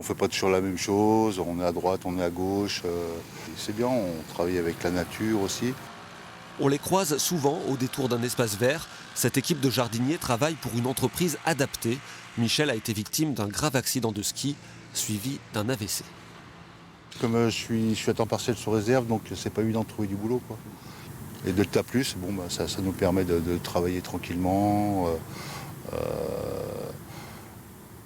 On ne fait pas toujours la même chose, on est à droite, on est à gauche. C'est bien, on travaille avec la nature aussi. On les croise souvent au détour d'un espace vert. Cette équipe de jardiniers travaille pour une entreprise adaptée. Michel a été victime d'un grave accident de ski, suivi d'un AVC. Comme je suis à temps partiel sur réserve, donc c'est pas évident de trouver du boulot, quoi. Et Delta Plus, ça nous permet de travailler tranquillement,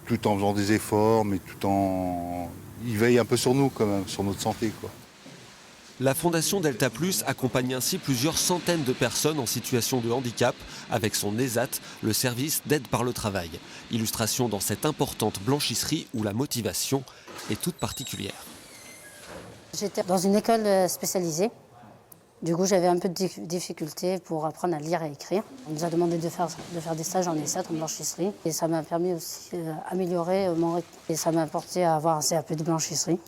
tout en faisant des efforts, mais tout en... Ils veillent un peu sur nous quand même, sur notre santé, quoi. La Fondation Delta Plus accompagne ainsi plusieurs centaines de personnes en situation de handicap avec son ESAT, le service d'aide par le travail. Illustration dans cette importante blanchisserie où la motivation est toute particulière. J'étais dans une école spécialisée. Du coup, j'avais un peu de difficulté pour apprendre à lire et écrire. On nous a demandé de faire des stages en ESAT, en blanchisserie. Et ça m'a permis aussi d'améliorer mon rythme. Et ça m'a apporté à avoir un CAP de blanchisserie.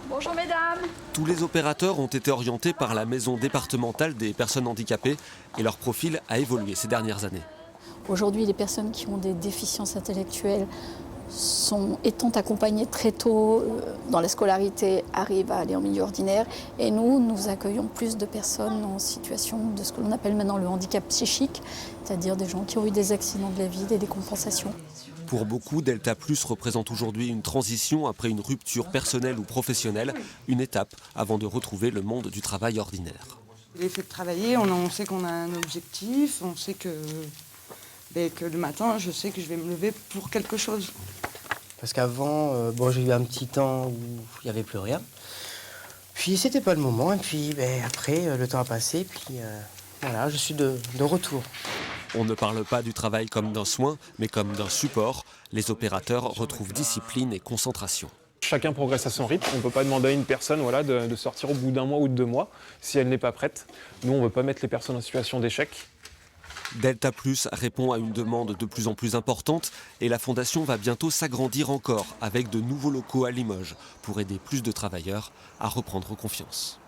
Bonjour mesdames. Tous les opérateurs ont été orientés par la maison départementale des personnes handicapées et leur profil a évolué ces dernières années. Aujourd'hui, les personnes qui ont des déficiences intellectuelles étant accompagnées très tôt dans la scolarité, arrivent à aller en milieu ordinaire. Et nous accueillons plus de personnes en situation de ce que l'on appelle maintenant le handicap psychique, c'est-à-dire des gens qui ont eu des accidents de la vie, des décompensations. Pour beaucoup, Delta Plus représente aujourd'hui une transition après une rupture personnelle ou professionnelle, une étape avant de retrouver le monde du travail ordinaire. Les fait de travailler, on sait qu'on a un objectif, on sait que le matin, je sais que je vais me lever pour quelque chose. Parce qu'avant, j'ai eu un petit temps où il n'y avait plus rien. Puis c'était pas le moment, et puis après, le temps a passé, puis voilà, je suis de retour. On ne parle pas du travail comme d'un soin, mais comme d'un support. Les opérateurs retrouvent discipline et concentration. Chacun progresse à son rythme. On ne peut pas demander à une personne de sortir au bout d'un mois ou de 2 mois si elle n'est pas prête. Nous, on ne veut pas mettre les personnes en situation d'échec. Delta Plus répond à une demande de plus en plus importante et la fondation va bientôt s'agrandir encore avec de nouveaux locaux à Limoges pour aider plus de travailleurs à reprendre confiance.